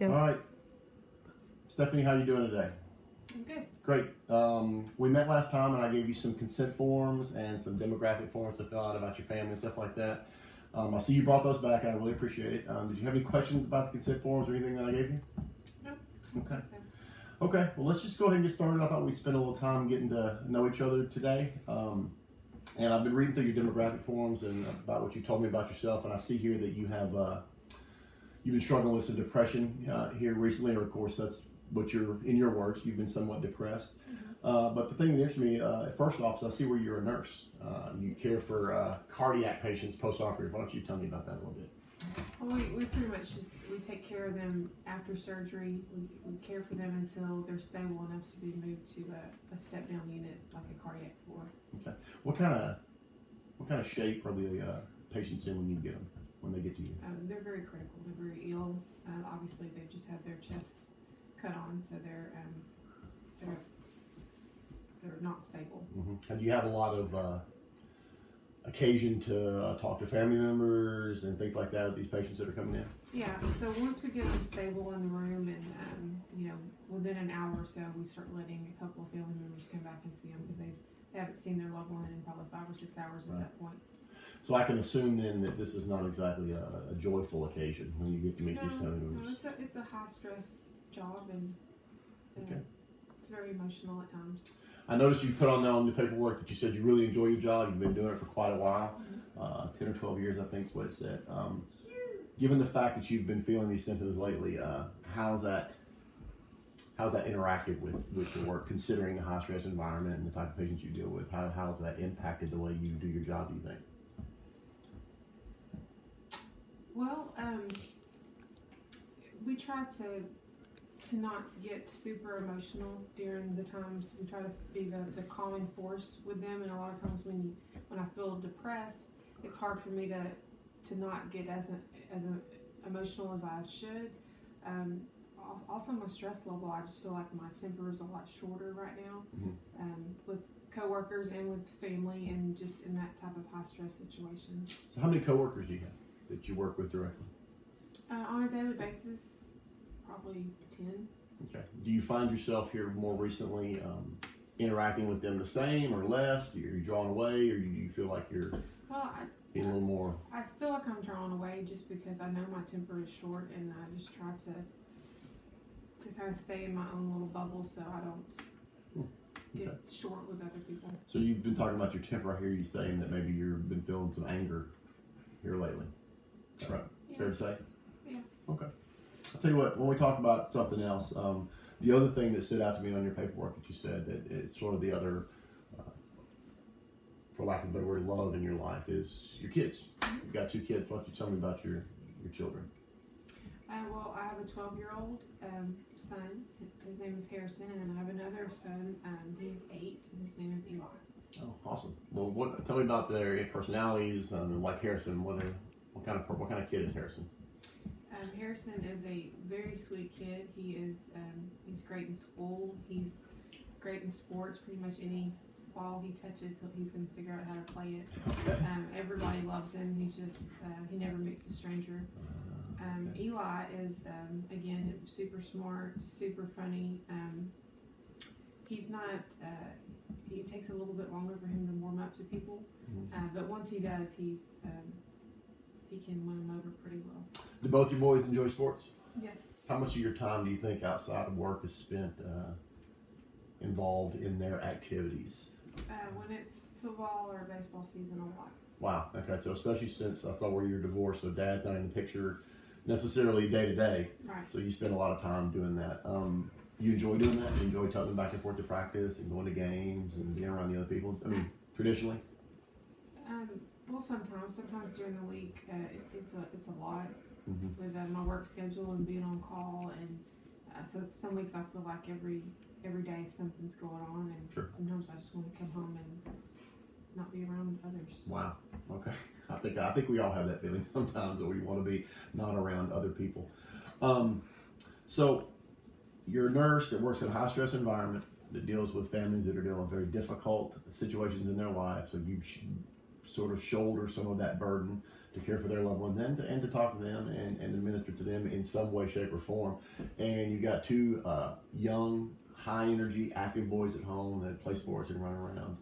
Go. All right. Stephanie, how you doing today? I'm good. Great. We met last time and I gave you some consent forms and some demographic forms to fill out about your family and stuff like that. I see you brought those back and I really appreciate it. Did you have any questions about the consent forms or anything that I gave you? No. Okay. So, Okay, well, let's just go ahead and get started. I thought we'd spend a little time getting to know each other today. And I've been reading through your demographic forms and about what you told me about yourself, and I see here that you have you've been struggling with some depression here recently, or of course that's what you're, in your words, you've been somewhat depressed. But the thing that interests me, first off, is I see where you're a nurse. You care for cardiac patients post-operative. Why don't you tell me about that a little bit? well, we pretty much we take care of them after surgery. We care for them until they're stable enough to be moved to a step down unit like a cardiac floor. Okay. What kind of shape are the patients in when you get them, when they get to you? They're very critical. They're very ill. Obviously, they've just had their chest cut on, so they're not stable. And do you have a lot of occasion to talk to family members and things like that with these patients that are coming in? Yeah. So once we get them stable in the room, and within an hour or so, we start letting a couple of family members come back and see them because they haven't seen their loved one in probably 5 or 6 hours at that point. So I can assume then that this is not exactly a joyful occasion when you get to meet these family members. No, it's a high stress job, and Okay. it's very emotional at times. I noticed you put on there on the paperwork that you said you really enjoy your job. You've been doing it for quite a while, 10 or 12 years, I think is what it said. Given the fact that you've been feeling these symptoms lately, how's that interacted with your work, considering the high stress environment and the type of patients you deal with? How's that impacted the way you do your job, do you think? Well, we try to not get super emotional during the times. We try to be the calming force with them, and a lot of times when I feel depressed, it's hard for me to not get as emotional as I should. Also, my stress level, I just feel like my temper is a lot shorter right now, with coworkers and with family, and just in that type of high stress situation. So how many coworkers do you have that you work with directly? On a daily basis, probably 10. Okay. Do you find yourself here more recently interacting with them the same or less? Are you drawn away, or do you feel like you're being a little more? I feel like I'm drawn away just because I know my temper is short, and I just try to kind of stay in my own little bubble so I don't get short with other people. So you've been talking about your temper. I hear you saying that maybe you've been feeling some anger here lately. Is that right? Yeah. Fair to say? Yeah. Okay. I'll tell you what, when we talk about something else, the other thing that stood out to me on your paperwork that you said that it's sort of the other, for lack of a better word, love in your life is your kids. You've got 2 kids. Why don't you tell me about your children? Well, I have a 12-year-old son. His name is Harrison, and I have another son. He's 8, and his name is Eli. Oh, awesome. Well, tell me about their personalities. Like Harrison, what kind of kid is Harrison? Harrison is a very sweet kid. He's great in school. He's great in sports. Pretty much any ball he touches, he's going to figure out how to play it. Okay. Everybody loves him. He's just he never meets a stranger. Eli is again super smart, super funny. He's not. It takes a little bit longer for him to warm up to people, but once he does, he can win them over pretty well. Do both your boys enjoy sports? Yes. How much of your time do you think outside of work is spent involved in their activities? When it's football or baseball season, a lot. Wow. Okay. So especially since I saw where you're divorced, so Dad's not in the picture necessarily day to day. Right. So you spend a lot of time doing that. You enjoy doing that? You enjoy taking them back and forth to practice and going to games and being around the other people? I mean, traditionally? Well, sometimes during the week, it's a lot with my work schedule and being on call, and so some weeks I feel like every day something's going on, and sometimes I just want to come home and not be around others. Wow. Okay. I think we all have that feeling sometimes that we want to be not around other people. So you're a nurse that works in a high stress environment that deals with families that are dealing with very difficult situations in their lives. So you sort of shoulder some of that burden to care for their loved ones and to talk to them and administer to them in some way, shape, or form. And you got two young, high energy, active boys at home that play sports and run around.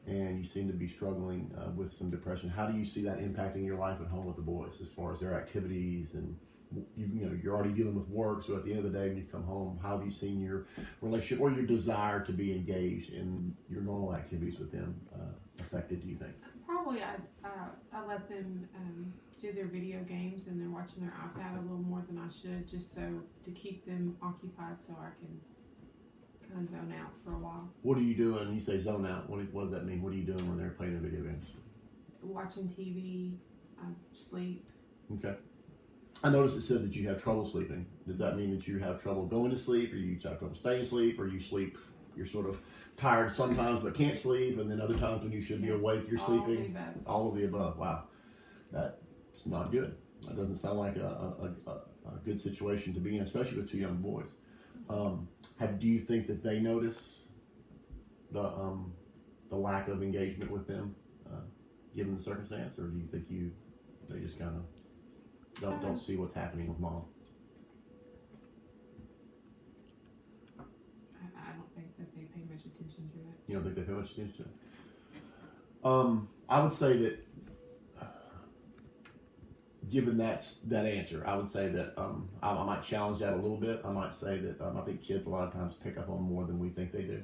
And you seem to be struggling with some depression. How do you see that impacting your life at home with the boys as far as their activities? And you're already dealing with work, so at the end of the day when you come home, how have you seen your relationship or your desire to be engaged in your normal activities with them affected, do you think? Probably I let them do their video games, and they're watching their iPad a little more than I should, just so to keep them occupied so I can kind of zone out for a while. What are you doing? You say zone out. What does that mean? What are you doing when they're playing the video games? Watching TV, sleep. Okay. I noticed it said that you have trouble sleeping. Does that mean that you have trouble going to sleep, or you have trouble staying asleep, or you sleep, you're sort of tired sometimes but can't sleep, and then other times when you should be awake, you're sleeping? All of the above. Wow. That's not good. That doesn't sound like a good situation to be in, especially with two young boys. Do you think that they notice the lack of engagement with them, given the circumstance, or do you think they just kind of don't see what's happening with mom? I don't think that they pay much attention to it. You don't think they pay much attention to it? I would say that, given that answer, I would say that I might challenge that a little bit. I might say that I think kids a lot of times pick up on more than we think they do.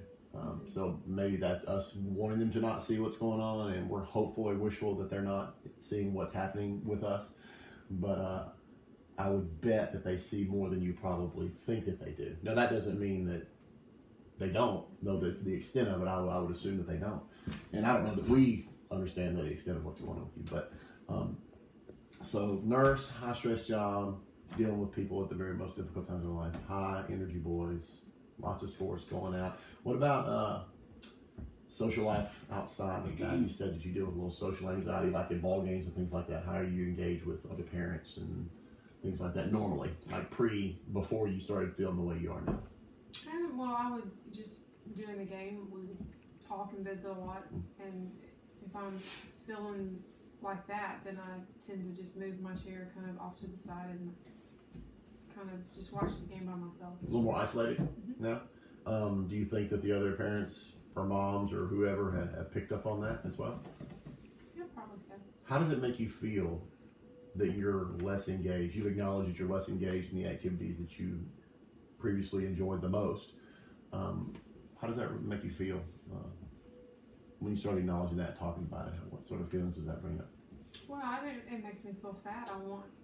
So maybe that's us wanting them to not see what's going on, and we're hopeful or wishful that they're not seeing what's happening with us. But I would bet that they see more than you probably think that they do. Now, that doesn't mean that they don't know the extent of it. I would assume that they don't. And I don't know that we understand the extent of what's going on with you. But so nurse, high stress job, dealing with people at the very most difficult times in life, high energy boys, lots of sports going out. What about social life outside of that? You said that you deal with a little social anxiety, like at ball games and things like that. How do you engage with other parents and things like that normally, like before you started feeling the way you are now? Well, I would just, during the game, we would talk and visit a lot, and if I'm feeling like that, then I tend to just move my chair kind of off to the side and kind of just watch the game by myself. A little more isolated now? Do you think that the other parents or moms or whoever have picked up on that as well? Yeah, probably so. How does it make you feel that you're less engaged? You acknowledge that you're less engaged in the activities that you previously enjoyed the most. How does that make you feel when you start acknowledging that, talking about it? What sort of feelings does that bring up? Well, it makes me feel sad.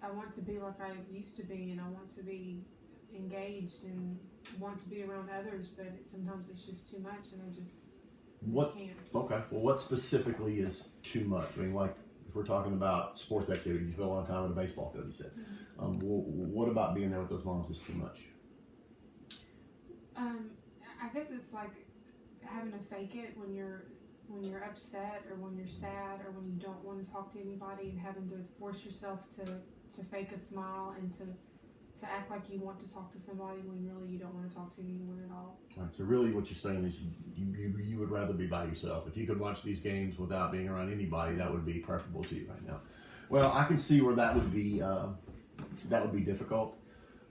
I want to be like I used to be, and I want to be engaged and want to be around others, but sometimes it's just too much, and I just can't. Okay. Well, what specifically is too much? I mean, like if we're talking about sports activity, you spend a lot of time in a baseball field, you said. What about being there with those moms is too much? I guess it's like having to fake it when you're upset or when you're sad or when you don't want to talk to anybody, and having to force yourself to fake a smile and to act like you want to talk to somebody when really you don't want to talk to anyone at all. All right, so really what you're saying is you would rather be by yourself. If you could watch these games without being around anybody, that would be preferable to you right now. Well, I can see where that would be difficult.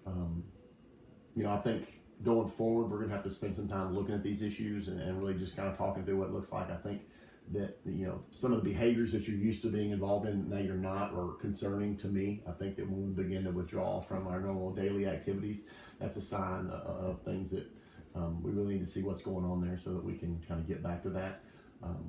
I think going forward, we're going to have to spend some time looking at these issues and really just kind of talking through what it looks like. I think that, some of the behaviors that you're used to being involved in, now you're not, are concerning to me. I think that when we begin to withdraw from our normal daily activities, that's a sign of things that we really need to see what's going on there so that we can kind of get back to that.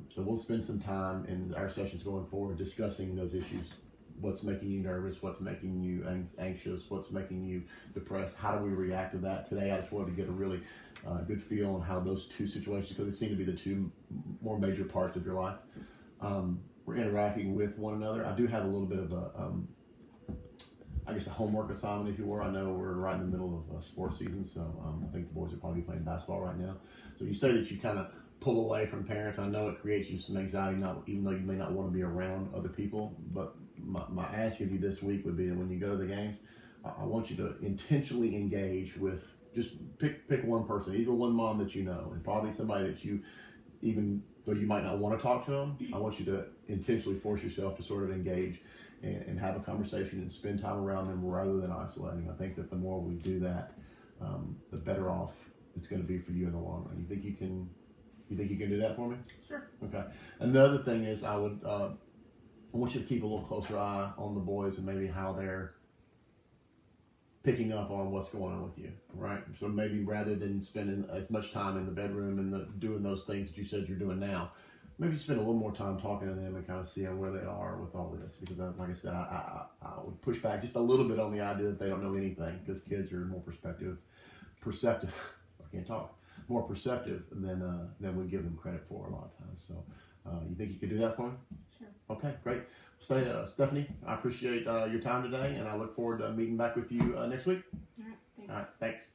So we'll spend some time in our sessions going forward discussing those issues. What's making you nervous? What's making you anxious? What's making you depressed? How do we react to that? Today, I just wanted to get a really good feel on how those two situations, because they seem to be the two more major parts of your life, we're interacting with one another. I do have a little bit of a homework assignment, if you will. I know we're right in the middle of sports season, so I think the boys are probably playing basketball right now. So you say that you kind of pull away from parents. I know it creates you some anxiety, even though you may not want to be around other people, but my ask of you this week would be that when you go to the games, I want you to intentionally engage with, just pick one person, either one mom that you know, and probably somebody that you, even though you might not want to talk to them, I want you to intentionally force yourself to sort of engage and have a conversation and spend time around them rather than isolating. I think that the more we do that, the better off it's going to be for you in the long run. You think you can do that for me? Sure. Okay. Another thing is I want you to keep a little closer eye on the boys and maybe how they're picking up on what's going on with you, right? So maybe rather than spending as much time in the bedroom and doing those things that you said you're doing now, maybe spend a little more time talking to them and kind of seeing where they are with all this. Because like I said, I would push back just a little bit on the idea that they don't know anything, because kids are more perceptive. I can't talk. More perceptive than we give them credit for a lot of times. So, you think you could do that for me? Sure. Okay, great. Stephanie, I appreciate your time today, and I look forward to meeting back with you next week. All right. Thanks. All right, thanks.